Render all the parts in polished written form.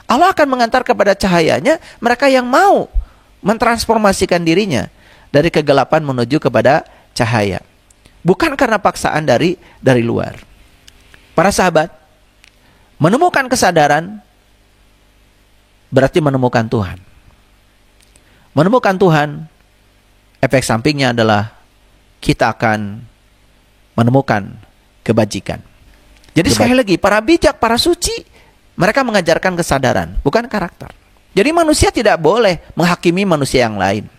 Allah akan mengantar kepada cahayanya mereka yang mau mentransformasikan dirinya dari kegelapan menuju kepada cahaya. Bukan karena paksaan dari luar. Para sahabat, menemukan kesadaran berarti menemukan Tuhan. Menemukan Tuhan, efek sampingnya adalah kita akan menemukan kebajikan. Jadi sekali lagi, para bijak, para suci, mereka mengajarkan kesadaran, bukan karakter. Jadi manusia tidak boleh menghakimi manusia yang lain.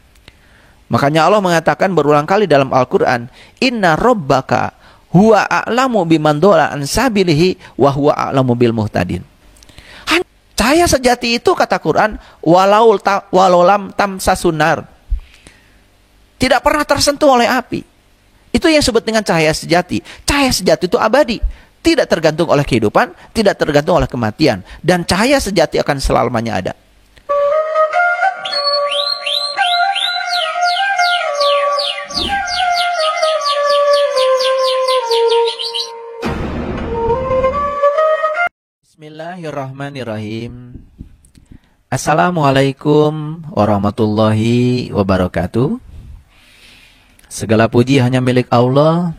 Makanya Allah mengatakan berulang kali dalam Al-Quran, Inna Rabbaka huwa a'lamu biman dola an sabilihi wa huwa a'lamu bil muhtadin. Cahaya sejati itu, kata Quran, walau lam tamsasunar, tidak pernah tersentuh oleh api. Itu yang disebut dengan cahaya sejati. Cahaya sejati itu abadi, tidak tergantung oleh kehidupan, tidak tergantung oleh kematian, dan cahaya sejati akan selamanya ada. Bismillahirrahmanirrahim. Assalamualaikum warahmatullahi wabarakatuh. Segala puji hanya milik Allah,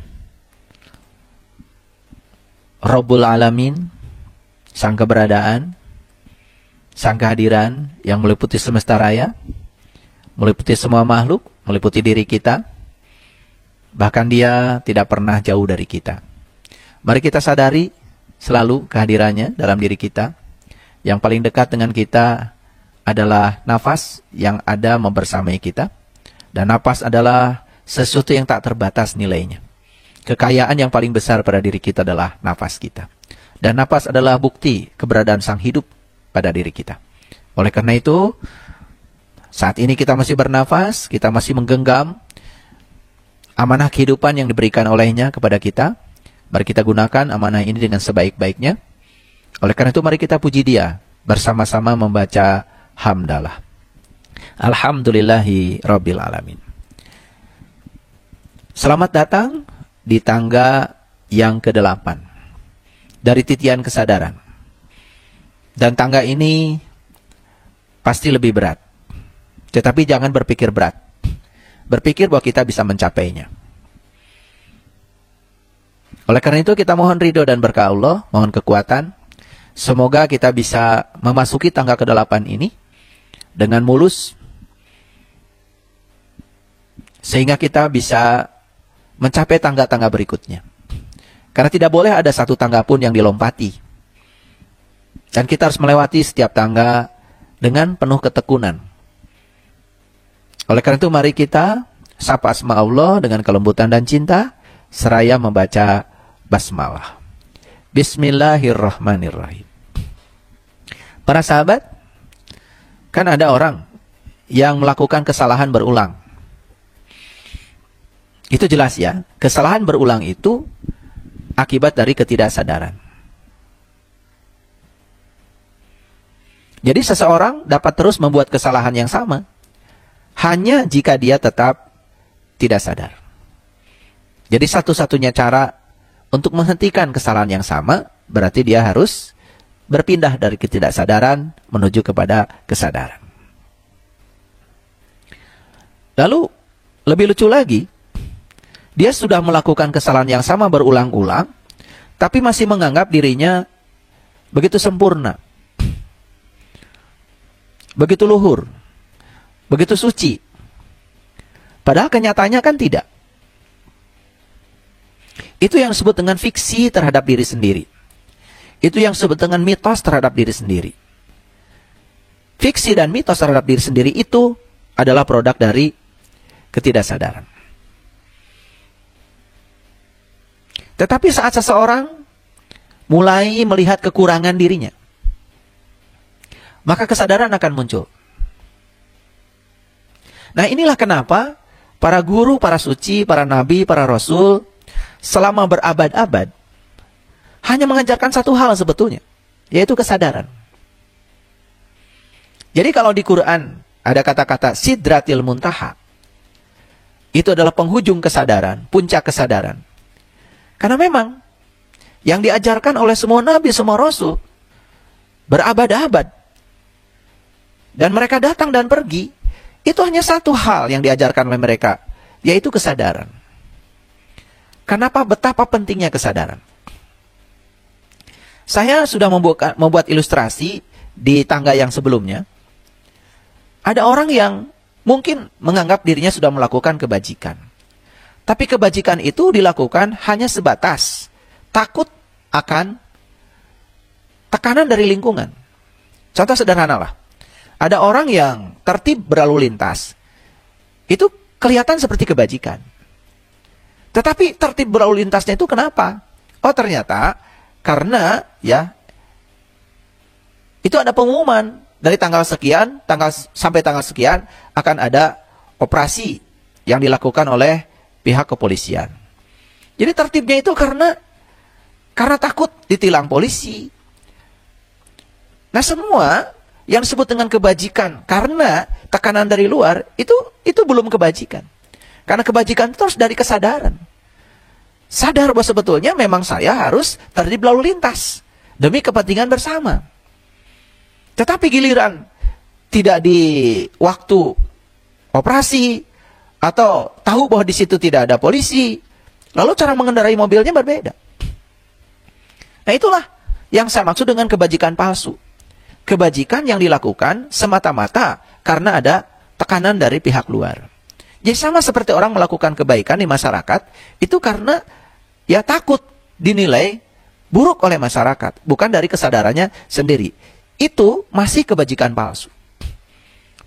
Rabbul Alamin, sang keberadaan, sang kehadiran yang meliputi semesta raya, meliputi semua makhluk, meliputi diri kita. Bahkan dia tidak pernah jauh dari kita. Mari kita sadari selalu kehadirannya dalam diri kita. Yang paling dekat dengan kita adalah nafas yang ada membersamai kita. Dan nafas adalah sesuatu yang tak terbatas nilainya. Kekayaan yang paling besar pada diri kita adalah nafas kita. Dan nafas adalah bukti keberadaan sang hidup pada diri kita. Oleh karena itu, saat ini kita masih bernafas, kita masih menggenggam amanah kehidupan yang diberikan olehnya kepada kita. Mari kita gunakan amanah ini dengan sebaik-baiknya. Oleh karena itu mari kita puji dia bersama-sama membaca hamdalah. Alhamdulillahi Rabbil Alamin. Selamat datang di tangga yang ke-8 dari titian kesadaran. Dan tangga ini pasti lebih berat. Tetapi jangan berpikir berat. Berpikir bahwa kita bisa mencapainya. Oleh karena itu kita mohon ridho dan berkah Allah, mohon kekuatan. Semoga kita bisa memasuki tangga ke-8 ini dengan mulus. Sehingga kita bisa mencapai tangga-tangga berikutnya. Karena tidak boleh ada satu tangga pun yang dilompati. Dan kita harus melewati setiap tangga dengan penuh ketekunan. Oleh karena itu mari kita sapa asma Allah dengan kelembutan dan cinta, seraya membaca basmalah. Bismillahirrahmanirrahim. Para sahabat, kan ada orang yang melakukan kesalahan berulang. Itu jelas ya, kesalahan berulang itu akibat dari ketidaksadaran. Jadi seseorang dapat terus membuat kesalahan yang sama, hanya jika dia tetap tidak sadar. Jadi satu-satunya cara untuk menghentikan kesalahan yang sama, berarti dia harus berpindah dari ketidaksadaran menuju kepada kesadaran. Lalu, lebih lucu lagi, dia sudah melakukan kesalahan yang sama berulang-ulang, tapi masih menganggap dirinya begitu sempurna, begitu luhur, begitu suci. Padahal kenyataannya kan tidak. Itu yang disebut dengan fiksi terhadap diri sendiri. Itu yang disebut dengan mitos terhadap diri sendiri. Fiksi dan mitos terhadap diri sendiri itu adalah produk dari ketidaksadaran. Tetapi saat seseorang mulai melihat kekurangan dirinya, maka kesadaran akan muncul. Nah inilah kenapa para guru, para suci, para nabi, para rasul selama berabad-abad hanya mengajarkan satu hal sebetulnya, yaitu kesadaran. Jadi kalau di Quran ada kata-kata Sidratil Muntaha, itu adalah penghujung kesadaran, puncak kesadaran. Karena memang yang diajarkan oleh semua nabi, semua rasul berabad-abad dan mereka datang dan pergi, itu hanya satu hal yang diajarkan oleh mereka, yaitu kesadaran. Kenapa? Betapa pentingnya kesadaran. Saya sudah membuat ilustrasi di tangga yang sebelumnya. Ada orang yang mungkin menganggap dirinya sudah melakukan kebajikan. Tapi kebajikan itu dilakukan hanya sebatas takut akan tekanan dari lingkungan. Contoh sederhana lah. Ada orang yang tertib berlalu lintas. Itu kelihatan seperti kebajikan. Tetapi tertib berlalu lintasnya itu kenapa? Oh, ternyata karena ya itu ada pengumuman dari tanggal sekian, sampai tanggal sekian akan ada operasi yang dilakukan oleh pihak kepolisian. Jadi tertibnya itu karena takut ditilang polisi. Nah, semua yang disebut dengan kebajikan karena tekanan dari luar, itu belum kebajikan. Karena kebajikan itu harus dari kesadaran. Sadar bahwa sebetulnya memang saya harus tertib lalu lintas demi kepentingan bersama. Tetapi giliran tidak di waktu operasi atau tahu bahwa di situ tidak ada polisi, lalu cara mengendarai mobilnya berbeda. Nah, itulah yang saya maksud dengan kebajikan palsu. Kebajikan yang dilakukan semata-mata karena ada tekanan dari pihak luar. Jadi sama seperti orang melakukan kebaikan di masyarakat, itu karena ya takut dinilai buruk oleh masyarakat, bukan dari kesadarannya sendiri. Itu masih kebajikan palsu.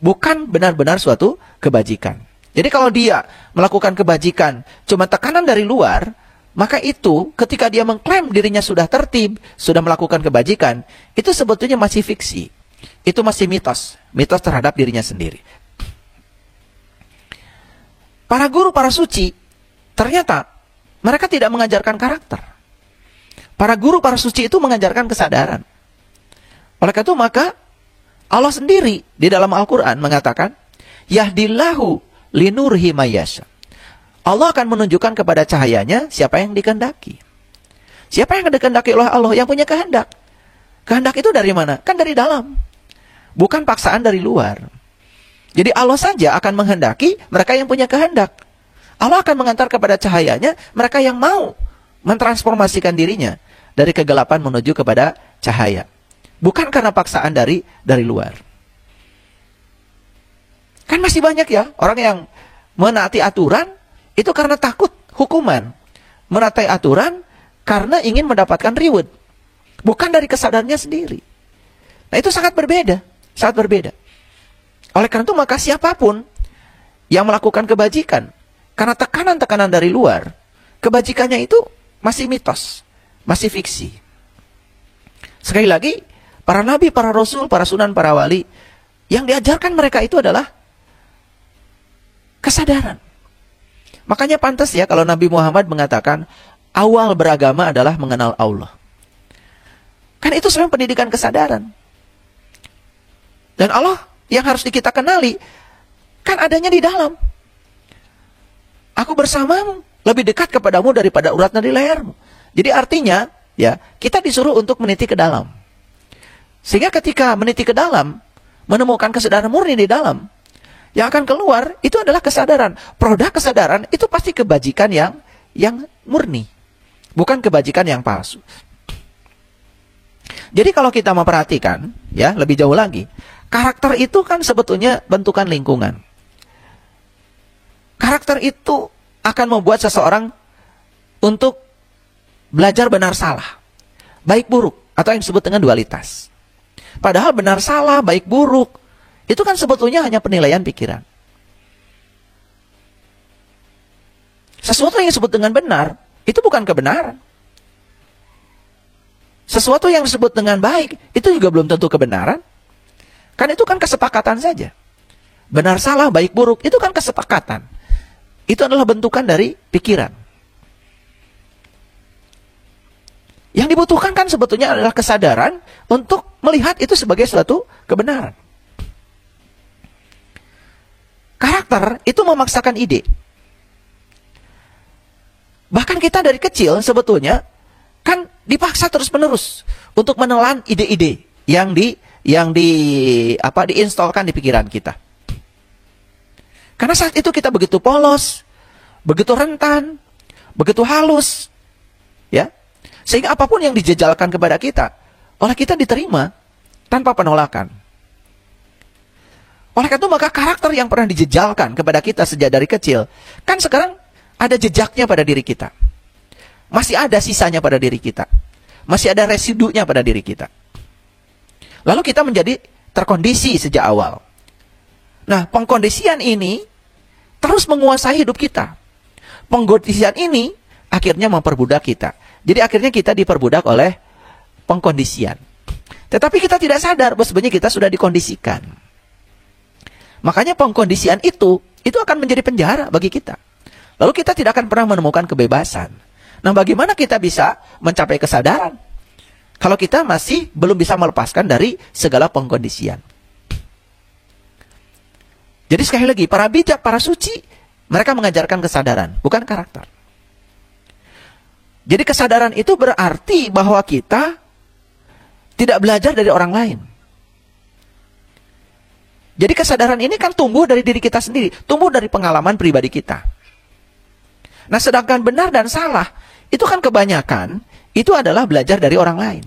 Bukan benar-benar suatu kebajikan. Jadi kalau dia melakukan kebajikan cuma tekanan dari luar, maka itu ketika dia mengklaim dirinya sudah tertib, sudah melakukan kebajikan, itu sebetulnya masih fiksi. Itu masih mitos. Mitos terhadap dirinya sendiri. Para guru, para suci, ternyata mereka tidak mengajarkan karakter. Para guru, para suci itu mengajarkan kesadaran. Oleh karena itu maka Allah sendiri di dalam Al-Quran mengatakan, Yahdillahu linurhi mayyasha. Allah akan menunjukkan kepada cahayanya siapa yang dikehendaki. Siapa yang dikehendaki oleh Allah, yang punya kehendak. Kehendak itu dari mana? Kan dari dalam. Bukan paksaan dari luar. Jadi Allah saja akan menghendaki mereka yang punya kehendak. Allah akan mengantar kepada cahayanya mereka yang mau mentransformasikan dirinya dari kegelapan menuju kepada cahaya. Bukan karena paksaan dari luar. Kan masih banyak ya orang yang menaati aturan itu karena takut hukuman. Menaati aturan karena ingin mendapatkan reward. Bukan dari kesadarannya sendiri. Nah, itu sangat berbeda. Sangat berbeda. Oleh karena itu maka siapapun yang melakukan kebajikan karena tekanan-tekanan dari luar, kebajikannya itu masih mitos. Masih fiksi. Sekali lagi, para nabi, para rasul, para sunan, para wali, yang diajarkan mereka itu adalah kesadaran. Makanya pantas ya kalau Nabi Muhammad mengatakan awal beragama adalah mengenal Allah. Kan itu sebenarnya pendidikan kesadaran. Dan Allah yang harus kita kenali kan adanya di dalam. Aku bersamamu, lebih dekat kepadamu daripada urat nadi lehermu. Jadi artinya ya kita disuruh untuk meniti ke dalam. Sehingga ketika meniti ke dalam, menemukan kesadaran murni di dalam, yang akan keluar itu adalah kesadaran. Produk kesadaran itu pasti kebajikan yang murni. Bukan kebajikan yang palsu. Jadi kalau kita memperhatikan, ya lebih jauh lagi, karakter itu kan sebetulnya bentukan lingkungan. Karakter itu akan membuat seseorang untuk belajar benar salah, baik buruk, atau yang disebut dengan dualitas. Padahal benar salah, baik buruk, itu kan sebetulnya hanya penilaian pikiran. Sesuatu yang disebut dengan benar, itu bukan kebenaran. Sesuatu yang disebut dengan baik, itu juga belum tentu kebenaran. Kan itu kan kesepakatan saja. Benar salah, baik buruk, itu kan kesepakatan. Itu adalah bentukan dari pikiran. Yang dibutuhkan kan sebetulnya adalah kesadaran untuk melihat itu sebagai suatu kebenaran. Karakter itu memaksakan ide. Bahkan kita dari kecil sebetulnya kan dipaksa terus-menerus untuk menelan ide-ide yang yang diinstalkan di pikiran kita. Karena saat itu kita begitu polos, begitu rentan, begitu halus, ya, sehingga apapun yang dijejalkan kepada kita, oleh kita diterima tanpa penolakan. Oleh karena itu maka karakter yang pernah dijejalkan kepada kita sejak dari kecil, kan sekarang ada jejaknya pada diri kita. Masih ada sisanya pada diri kita. Masih ada residunya pada diri kita. Lalu kita menjadi terkondisi sejak awal. Nah, pengkondisian ini terus menguasai hidup kita. Pengkondisian ini akhirnya memperbudak kita. Jadi akhirnya kita diperbudak oleh pengkondisian. Tetapi kita tidak sadar bahwa sebenarnya kita sudah dikondisikan. Makanya pengkondisian itu akan menjadi penjara bagi kita. Lalu kita tidak akan pernah menemukan kebebasan. Nah, bagaimana kita bisa mencapai kesadaran kalau kita masih belum bisa melepaskan dari segala pengkondisian? Jadi sekali lagi, para bijak, para suci, mereka mengajarkan kesadaran, bukan karakter. Jadi kesadaran itu berarti bahwa kita tidak belajar dari orang lain. Jadi kesadaran ini kan tumbuh dari diri kita sendiri, tumbuh dari pengalaman pribadi kita. Nah, sedangkan benar dan salah, itu kan kebanyakan, itu adalah belajar dari orang lain.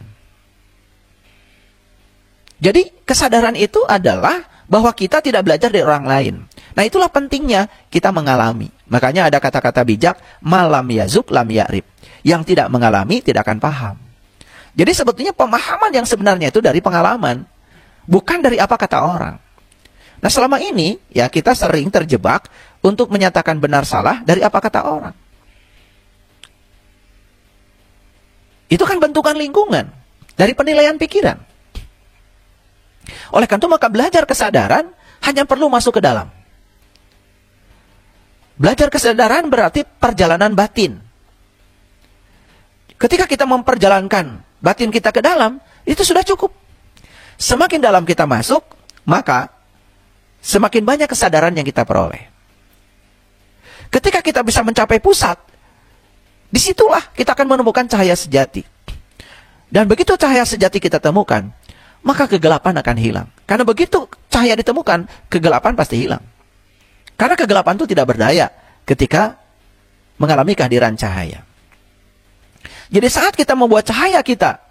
Jadi kesadaran itu adalah bahwa kita tidak belajar dari orang lain. Nah, itulah pentingnya kita mengalami. Makanya ada kata-kata bijak, malam yazuk lam ya'rib. Yang tidak mengalami tidak akan paham. Jadi sebetulnya pemahaman yang sebenarnya itu dari pengalaman, bukan dari apa kata orang. Nah, selama ini ya kita sering terjebak untuk menyatakan benar salah dari apa kata orang. Itu kan bentukan lingkungan dari penilaian pikiran. Oleh karena itu maka belajar kesadaran hanya perlu masuk ke dalam. Belajar kesadaran berarti perjalanan batin. Ketika kita memperjalankan batin kita ke dalam, itu sudah cukup. Semakin dalam kita masuk, maka semakin banyak kesadaran yang kita peroleh. Ketika kita bisa mencapai pusat, disitulah kita akan menemukan cahaya sejati. Dan begitu cahaya sejati kita temukan, maka kegelapan akan hilang. Karena begitu cahaya ditemukan, kegelapan pasti hilang. Karena kegelapan itu tidak berdaya ketika mengalami kehadiran cahaya. Jadi saat kita membuat cahaya kita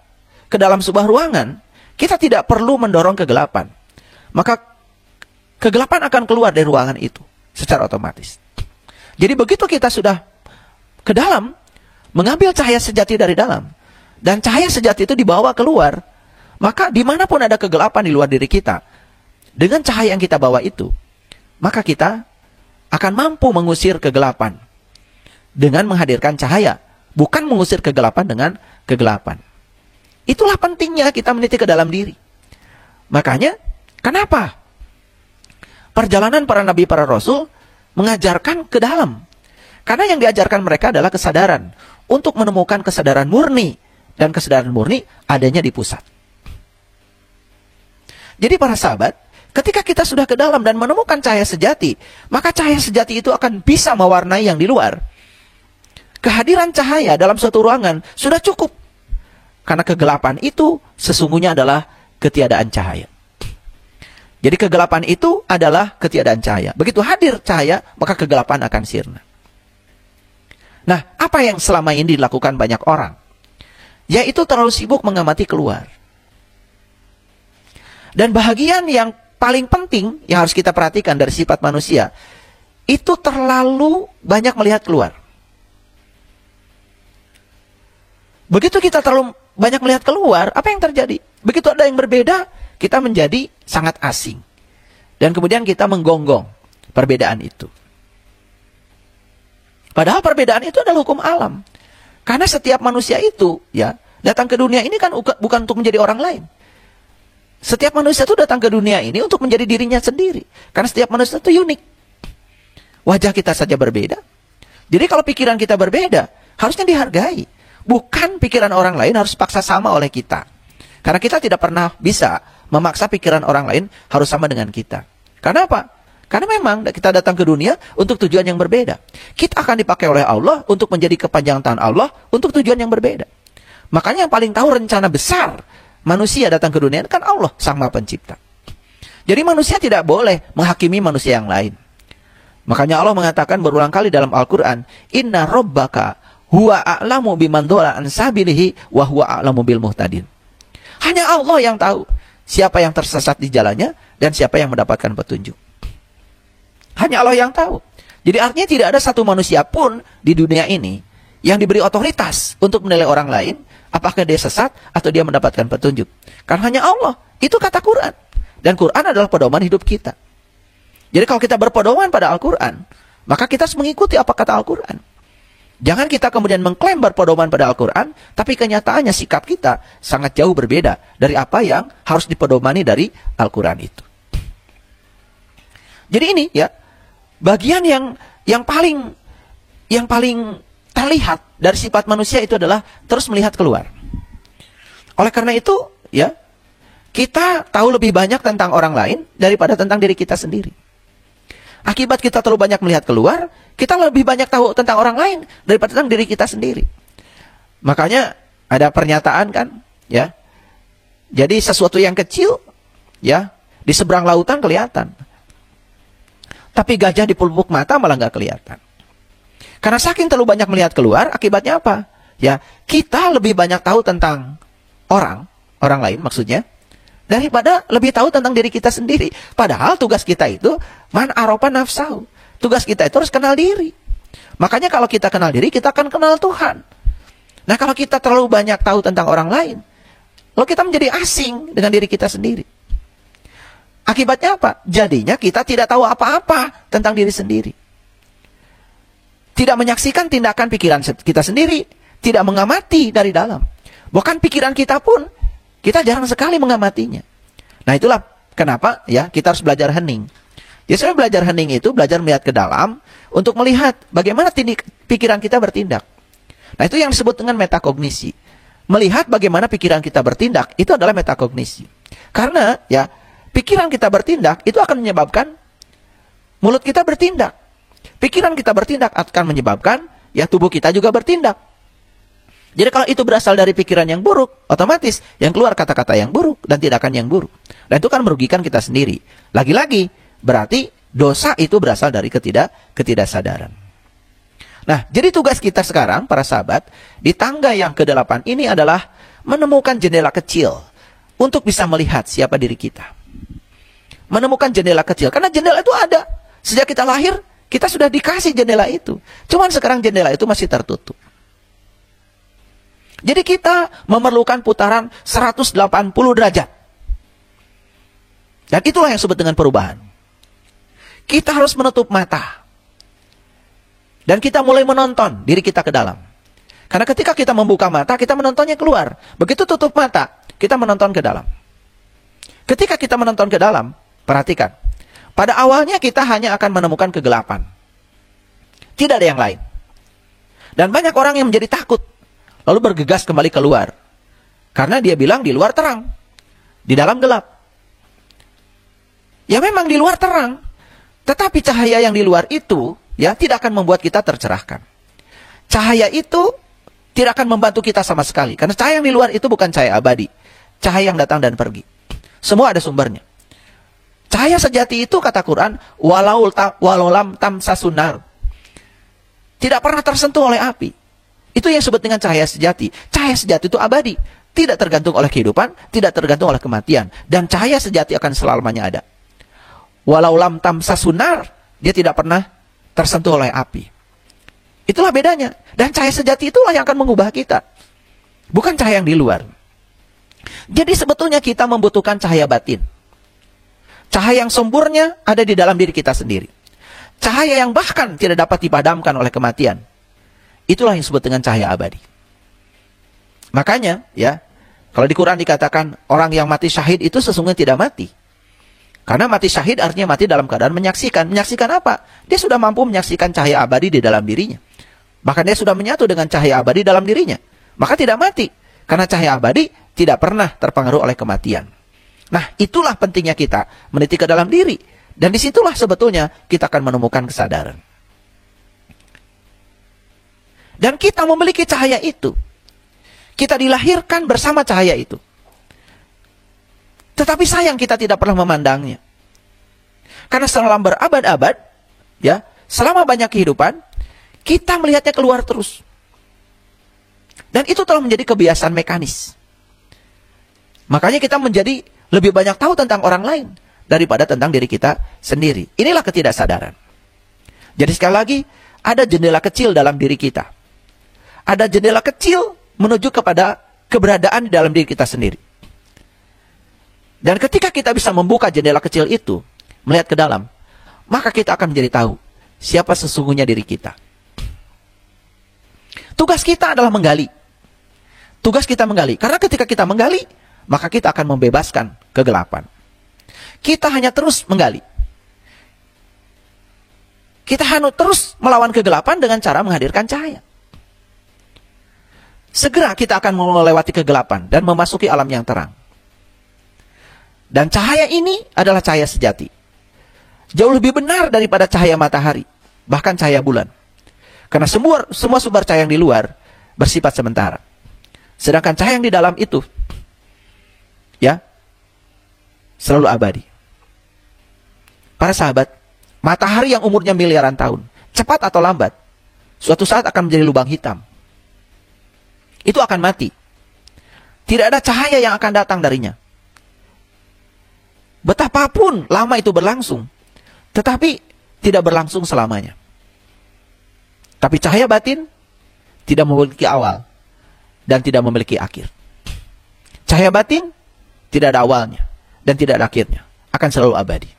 ke dalam sebuah ruangan, kita tidak perlu mendorong kegelapan. Maka kegelapan akan keluar dari ruangan itu secara otomatis. Jadi begitu kita sudah ke dalam, mengambil cahaya sejati dari dalam, dan cahaya sejati itu dibawa keluar, maka dimanapun ada kegelapan di luar diri kita, dengan cahaya yang kita bawa itu, maka kita akan mampu mengusir kegelapan dengan menghadirkan cahaya, bukan mengusir kegelapan dengan kegelapan. Itulah pentingnya kita meniti ke dalam diri. Makanya, kenapa perjalanan para nabi, para rasul mengajarkan ke dalam? Karena yang diajarkan mereka adalah kesadaran, untuk menemukan kesadaran murni, dan kesadaran murni adanya di pusat. Jadi para sahabat, ketika kita sudah ke dalam dan menemukan cahaya sejati, maka cahaya sejati itu akan bisa mewarnai yang di luar. Kehadiran cahaya dalam suatu ruangan sudah cukup. Karena kegelapan itu sesungguhnya adalah ketiadaan cahaya. Jadi kegelapan itu adalah ketiadaan cahaya. Begitu hadir cahaya, maka kegelapan akan sirna. Nah, apa yang selama ini dilakukan banyak orang? Yaitu terlalu sibuk mengamati keluar. Dan bahagian yang paling penting yang harus kita perhatikan dari sifat manusia, itu terlalu banyak melihat keluar. Begitu kita terlalu banyak melihat keluar, apa yang terjadi? Begitu ada yang berbeda, kita menjadi sangat asing. Dan kemudian kita menggonggong perbedaan itu. Padahal perbedaan itu adalah hukum alam. Karena setiap manusia itu ya datang ke dunia ini kan bukan untuk menjadi orang lain. Setiap manusia itu datang ke dunia ini untuk menjadi dirinya sendiri. Karena setiap manusia itu unik. Wajah kita saja berbeda. Jadi kalau pikiran kita berbeda, harusnya dihargai. Bukan pikiran orang lain harus paksa sama oleh kita. Karena kita tidak pernah bisa memaksa pikiran orang lain harus sama dengan kita. Karena apa? Karena memang kita datang ke dunia untuk tujuan yang berbeda. Kita akan dipakai oleh Allah untuk menjadi kepanjangan tangan Allah untuk tujuan yang berbeda. Makanya yang paling tahu rencana besar manusia datang ke dunia kan Allah Sang Maha Pencipta. Jadi manusia tidak boleh menghakimi manusia yang lain. Makanya Allah mengatakan berulang kali dalam Al-Quran, Inna Rabbaka huwa a'lamu biman dhalla an sabilihi wa huwa a'lamu bil muhtadin. Hanya Allah yang tahu siapa yang tersesat di jalannya dan siapa yang mendapatkan petunjuk. Hanya Allah yang tahu. Jadi artinya tidak ada satu manusia pun di dunia ini yang diberi otoritas untuk menilai orang lain apakah dia sesat atau dia mendapatkan petunjuk. Karena hanya Allah. Itu kata Quran. Dan Quran adalah pedoman hidup kita. Jadi kalau kita berpedoman pada Al-Quran, maka kita harus mengikuti apa kata Al-Quran. Jangan kita kemudian mengklaim berpedoman pada Al-Quran, tapi kenyataannya sikap kita sangat jauh berbeda dari apa yang harus dipedomani dari Al-Quran itu. Jadi ini ya, bagian yang paling terlihat dari sifat manusia itu adalah terus melihat keluar. Oleh karena itu, ya, kita tahu lebih banyak tentang orang lain daripada tentang diri kita sendiri. Akibat kita terlalu banyak melihat keluar, kita lebih banyak tahu tentang orang lain daripada tentang diri kita sendiri. Makanya ada pernyataan kan, ya. Jadi sesuatu yang kecil, ya, di seberang lautan kelihatan. Tapi gajah di pelupuk mata malah nggak kelihatan. Karena saking terlalu banyak melihat keluar, akibatnya apa? Ya, kita lebih banyak tahu tentang orang lain maksudnya, daripada lebih tahu tentang diri kita sendiri. Padahal tugas kita itu man arofa nafsahu. Tugas kita itu harus kenal diri. Makanya kalau kita kenal diri, kita akan kenal Tuhan. Nah, kalau kita terlalu banyak tahu tentang orang lain, lalu kita menjadi asing dengan diri kita sendiri. Akibatnya apa? Jadinya kita tidak tahu apa-apa tentang diri sendiri. Tidak menyaksikan tindakan pikiran kita sendiri, tidak mengamati dari dalam. Bahkan pikiran kita pun kita jarang sekali mengamatinya. Nah, itulah kenapa ya kita harus belajar hening. Jadi saya belajar hening itu belajar melihat ke dalam untuk melihat bagaimana pikiran kita bertindak. Nah, itu yang disebut dengan metakognisi. Melihat bagaimana pikiran kita bertindak itu adalah metakognisi. Karena ya pikiran kita bertindak itu akan menyebabkan mulut kita bertindak. Pikiran kita bertindak akan menyebabkan ya tubuh kita juga bertindak. Jadi kalau itu berasal dari pikiran yang buruk, otomatis yang keluar kata-kata yang buruk dan tindakan yang buruk. Dan itu kan merugikan kita sendiri. Lagi-lagi, berarti dosa itu berasal dari ketidaksadaran. Nah, jadi tugas kita sekarang, para sahabat, di tangga yang ke-8 ini adalah menemukan jendela kecil untuk bisa melihat siapa diri kita. Menemukan jendela kecil, karena jendela itu ada. Sejak kita lahir, kita sudah dikasih jendela itu. Cuman sekarang jendela itu masih tertutup. Jadi kita memerlukan putaran 180 derajat. Dan itulah yang disebut dengan perubahan. Kita harus menutup mata. Dan kita mulai menonton diri kita ke dalam. Karena ketika kita membuka mata, kita menontonnya keluar. Begitu tutup mata, kita menonton ke dalam. Ketika kita menonton ke dalam, perhatikan. Pada awalnya kita hanya akan menemukan kegelapan. Tidak ada yang lain. Dan banyak orang yang menjadi takut. Lalu bergegas kembali keluar. Karena dia bilang di luar terang. Di dalam gelap. Ya memang di luar terang. Tetapi cahaya yang di luar itu ya tidak akan membuat kita tercerahkan. Cahaya itu tidak akan membantu kita sama sekali. Karena cahaya yang di luar itu bukan cahaya abadi. Cahaya yang datang dan pergi. Semua ada sumbernya. Cahaya sejati itu kata Quran, walau lam tamsasunar. Tidak pernah tersentuh oleh api. Itu yang disebut dengan cahaya sejati. Cahaya sejati itu abadi. Tidak tergantung oleh kehidupan, tidak tergantung oleh kematian. Dan cahaya sejati akan selamanya ada. Walau lam tamsasunar, dia tidak pernah tersentuh oleh api. Itulah bedanya. Dan cahaya sejati itulah yang akan mengubah kita. Bukan cahaya yang di luar. Jadi sebetulnya kita membutuhkan cahaya batin. Cahaya yang sempurna ada di dalam diri kita sendiri. Cahaya yang bahkan tidak dapat dipadamkan oleh kematian. Itulah yang disebut dengan cahaya abadi. Makanya, ya, kalau di Quran dikatakan orang yang mati syahid itu sesungguhnya tidak mati. Karena mati syahid artinya mati dalam keadaan menyaksikan. Menyaksikan apa? Dia sudah mampu menyaksikan cahaya abadi di dalam dirinya. Bahkan dia sudah menyatu dengan cahaya abadi dalam dirinya. Maka tidak mati. Karena cahaya abadi tidak pernah terpengaruh oleh kematian. Nah, itulah pentingnya kita meniti ke dalam diri. Dan disitulah sebetulnya kita akan menemukan kesadaran. Dan kita memiliki cahaya itu. Kita dilahirkan bersama cahaya itu. Tetapi sayang kita tidak pernah memandangnya. Karena selama berabad-abad, ya, selama banyak kehidupan, kita melihatnya keluar terus. Dan itu telah menjadi kebiasaan mekanis. Makanya kita menjadi lebih banyak tahu tentang orang lain daripada tentang diri kita sendiri. Inilah ketidaksadaran. Jadi sekali lagi, ada jendela kecil dalam diri kita. Ada jendela kecil menuju kepada keberadaan di dalam diri kita sendiri. Dan ketika kita bisa membuka jendela kecil itu, melihat ke dalam, maka kita akan menjadi tahu siapa sesungguhnya diri kita. Tugas kita adalah menggali. Tugas kita menggali. Karena ketika kita menggali, maka kita akan membebaskan kegelapan. Kita hanya terus menggali. Kita harus terus melawan kegelapan dengan cara menghadirkan cahaya. Segera kita akan melewati kegelapan dan memasuki alam yang terang. Dan cahaya ini adalah cahaya sejati. Jauh lebih benar daripada cahaya matahari, bahkan cahaya bulan. Karena semua sumber cahaya yang di luar bersifat sementara. Sedangkan cahaya yang di dalam itu, ya, selalu abadi. Para sahabat, matahari yang umurnya miliaran tahun, cepat atau lambat, suatu saat akan menjadi lubang hitam. Itu akan mati. Tidak ada cahaya yang akan datang darinya. Betapapun lama itu berlangsung, tetapi tidak berlangsung selamanya. Tapi cahaya batin tidak memiliki awal dan tidak memiliki akhir. Cahaya batin tidak ada awalnya dan tidak ada akhirnya, akan selalu abadi.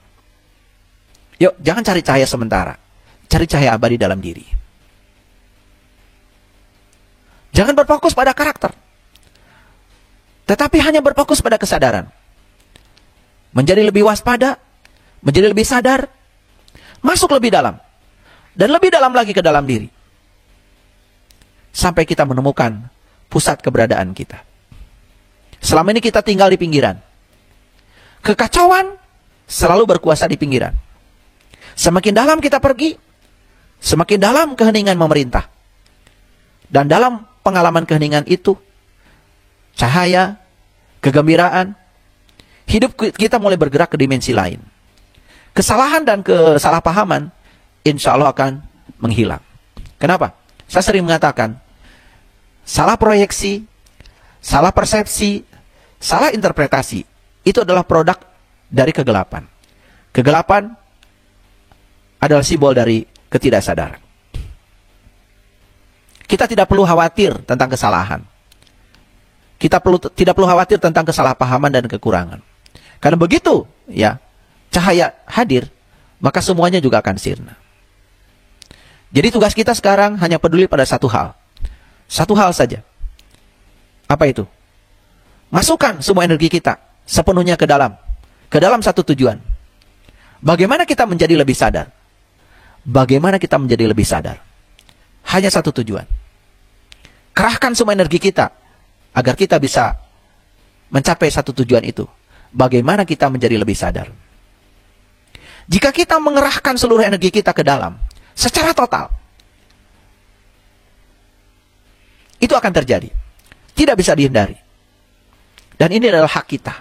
Yuk, jangan cari cahaya sementara, cari cahaya abadi dalam diri. Jangan berfokus pada karakter, tetapi hanya berfokus pada kesadaran. Menjadi lebih waspada, menjadi lebih sadar, masuk lebih dalam, dan lebih dalam lagi ke dalam diri. Sampai kita menemukan pusat keberadaan kita. Selama ini kita tinggal di pinggiran. Kekacauan selalu berkuasa di pinggiran. Semakin dalam kita pergi, semakin dalam keheningan memerintah. Dan dalam pengalaman keheningan itu, cahaya, kegembiraan, hidup kita mulai bergerak ke dimensi lain. Kesalahan dan kesalahpahaman, insya Allah akan menghilang. Kenapa? Saya sering mengatakan, salah proyeksi, salah persepsi, salah interpretasi, itu adalah produk dari kegelapan. Kegelapan adalah simbol dari ketidaksadaran. Kita tidak perlu khawatir tentang kesalahan. Kita tidak perlu khawatir tentang kesalahpahaman dan kekurangan. Karena begitu, ya, cahaya hadir, maka semuanya juga akan sirna. Jadi tugas kita sekarang hanya peduli pada satu hal. Satu hal saja. Apa itu? Masukkan semua energi kita sepenuhnya ke dalam satu tujuan. Bagaimana kita menjadi lebih sadar? Bagaimana kita menjadi lebih sadar? Hanya satu tujuan. Kerahkan semua energi kita agar kita bisa mencapai satu tujuan itu. Bagaimana kita menjadi lebih sadar? Jika kita mengerahkan seluruh energi kita ke dalam secara total, itu akan terjadi. Tidak bisa dihindari. Dan ini adalah hak kita.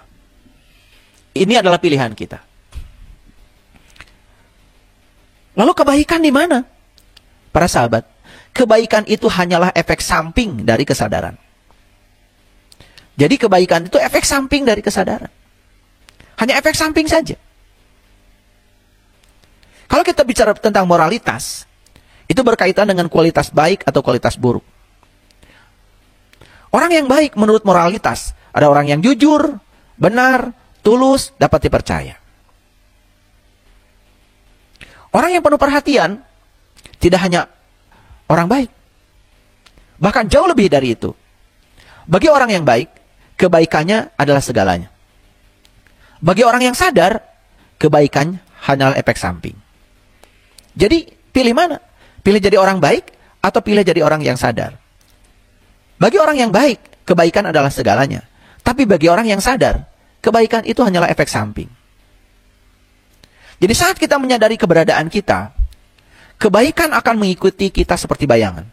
Ini adalah pilihan kita. Lalu kebaikan di mana? Para sahabat, kebaikan itu hanyalah efek samping dari kesadaran. Jadi kebaikan itu efek samping dari kesadaran. Hanya efek samping saja. Kalau kita bicara tentang moralitas, itu berkaitan dengan kualitas baik atau kualitas buruk. Orang yang baik menurut moralitas, ada orang yang jujur, benar, tulus, dapat dipercaya. Orang yang penuh perhatian, tidak hanya orang baik. Bahkan jauh lebih dari itu. Bagi orang yang baik, kebaikannya adalah segalanya. Bagi orang yang sadar, kebaikan hanyalah efek samping. Jadi, pilih mana? Pilih jadi orang baik atau pilih jadi orang yang sadar? Bagi orang yang baik, kebaikan adalah segalanya. Tapi bagi orang yang sadar, kebaikan itu hanyalah efek samping. Jadi saat kita menyadari keberadaan kita, kebaikan akan mengikuti kita seperti bayangan.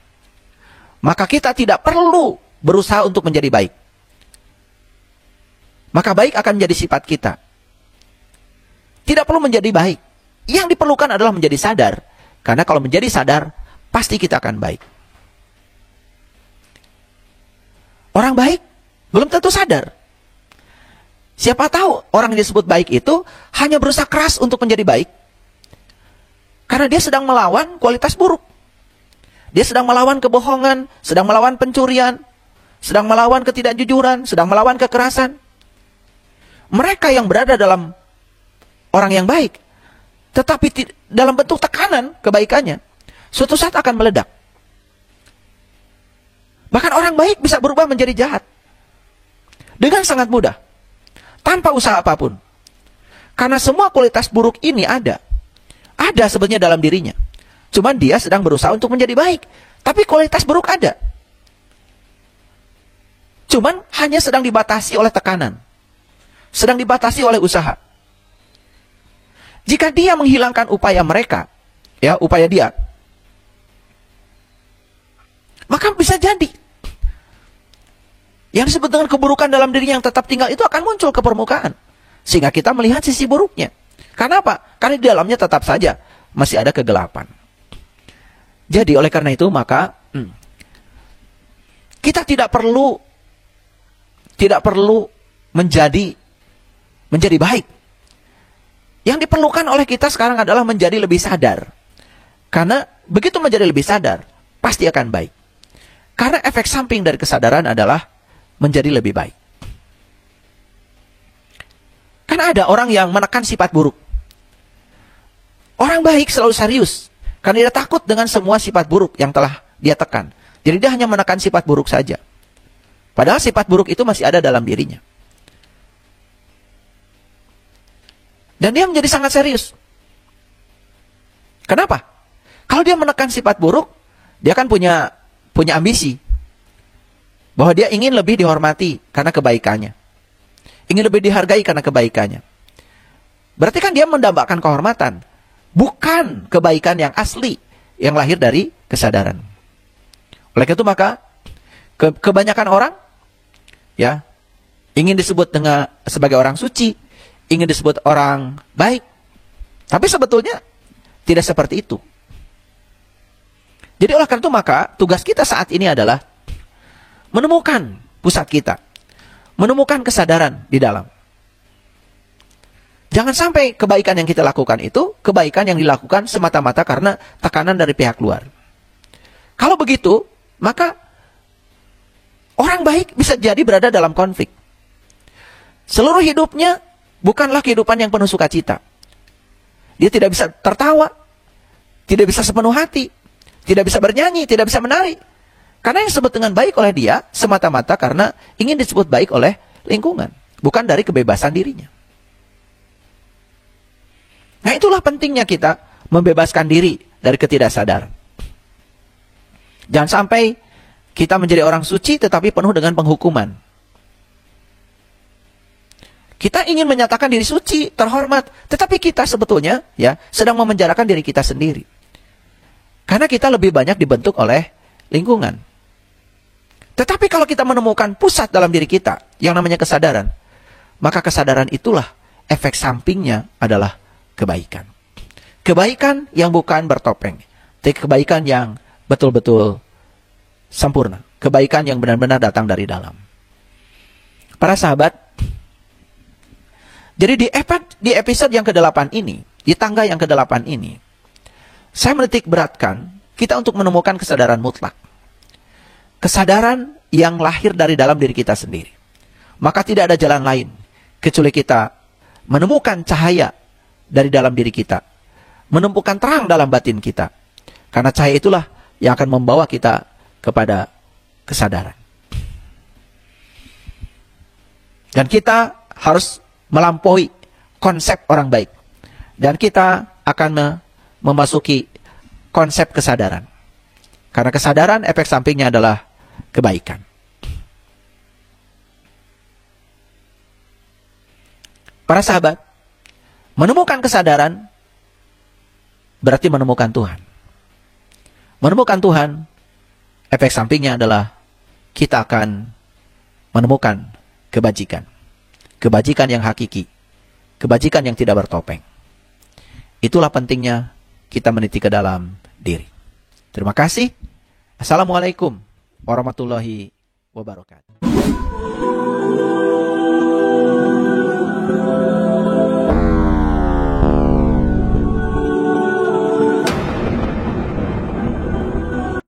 Maka kita tidak perlu berusaha untuk menjadi baik. maka baik akan menjadi sifat kita. Tidak perlu menjadi baik. Yang diperlukan adalah menjadi sadar. Karena kalau menjadi sadar, pasti kita akan baik. Orang baik belum tentu sadar. Siapa tahu orang yang disebut baik itu hanya berusaha keras untuk menjadi baik. Karena dia sedang melawan kualitas buruk. Dia sedang melawan kebohongan, sedang melawan pencurian, sedang melawan ketidakjujuran, sedang melawan kekerasan. Mereka yang berada dalam orang yang baik, tetapi dalam bentuk tekanan kebaikannya, suatu saat akan meledak. Bahkan orang baik bisa berubah menjadi jahat. Dengan sangat mudah. Tanpa usaha apapun. Karena semua kualitas buruk ini ada. Ada sebenarnya dalam dirinya. Cuman dia sedang berusaha untuk menjadi baik. Tapi kualitas buruk ada. Cuman hanya sedang dibatasi oleh tekanan. Sedang dibatasi oleh usaha. Jika dia menghilangkan upaya mereka, ya, upaya dia, maka bisa jadi yang disebut dengan keburukan dalam dirinya yang tetap tinggal itu akan muncul ke permukaan. Sehingga kita melihat sisi buruknya. Karena apa? Karena di dalamnya tetap saja masih ada kegelapan. Jadi oleh karena itu maka kita tidak perlu menjadi baik. Yang diperlukan oleh kita sekarang adalah menjadi lebih sadar. Karena begitu menjadi lebih sadar, pasti akan baik. Karena efek samping dari kesadaran adalah menjadi lebih baik. Karena ada orang yang menekan sifat buruk. Orang baik selalu serius. Karena dia takut dengan semua sifat buruk yang telah dia tekan. Jadi dia hanya menekan sifat buruk saja. Padahal sifat buruk itu masih ada dalam dirinya. Dan dia menjadi sangat serius. Kenapa? Kalau dia menekan sifat buruk, dia kan punya ambisi. Bahwa dia ingin lebih dihormati karena kebaikannya. Ingin lebih dihargai karena kebaikannya. Berarti kan dia mendambakan kehormatan. Bukan kebaikan yang asli. Yang lahir dari kesadaran. Oleh itu maka, kebanyakan orang, ya, ingin disebut sebagai orang suci. Ingin disebut orang baik. Tapi sebetulnya tidak seperti itu. Jadi oleh karena itu maka tugas kita saat ini adalah menemukan pusat kita. Menemukan kesadaran di dalam. Jangan sampai kebaikan yang kita lakukan itu kebaikan yang dilakukan semata-mata karena tekanan dari pihak luar. Kalau begitu, maka orang baik bisa jadi berada dalam konflik. Seluruh hidupnya bukanlah kehidupan yang penuh sukacita. Dia tidak bisa tertawa, tidak bisa sepenuh hati, tidak bisa bernyanyi, tidak bisa menari. Karena yang disebut dengan baik oleh dia semata-mata karena ingin disebut baik oleh lingkungan, bukan dari kebebasan dirinya. Nah itulah pentingnya kita membebaskan diri dari ketidaksadaran. Jangan sampai kita menjadi orang suci tetapi penuh dengan penghukuman. Kita ingin menyatakan diri suci, terhormat, tetapi kita sebetulnya ya sedang memenjarakan diri kita sendiri. Karena kita lebih banyak dibentuk oleh lingkungan. Tetapi kalau kita menemukan pusat dalam diri kita yang namanya kesadaran, maka kesadaran itulah efek sampingnya adalah kebaikan. Kebaikan yang bukan bertopeng, tapi kebaikan yang betul-betul sempurna. Kebaikan yang benar-benar datang dari dalam. Para sahabat, jadi di episode yang ke-8 ini, di tangga yang ke-8 ini, saya menitik beratkan kita untuk menemukan kesadaran mutlak. Kesadaran yang lahir dari dalam diri kita sendiri. Maka tidak ada jalan lain kecuali kita menemukan cahaya dari dalam diri kita. Menemukan terang dalam batin kita. Karena cahaya itulah yang akan membawa kita kepada kesadaran. Dan kita harus melampaui konsep orang baik. Dan kita akan memasuki konsep kesadaran. Karena kesadaran efek sampingnya adalah kebaikan. Para sahabat, menemukan kesadaran berarti menemukan Tuhan. Menemukan Tuhan, efek sampingnya adalah kita akan menemukan kebajikan. kebajikan yang hakiki, kebajikan yang tidak bertopeng. Itulah pentingnya kita meniti ke dalam diri. Terima kasih. Assalamualaikum warahmatullahi wabarakatuh.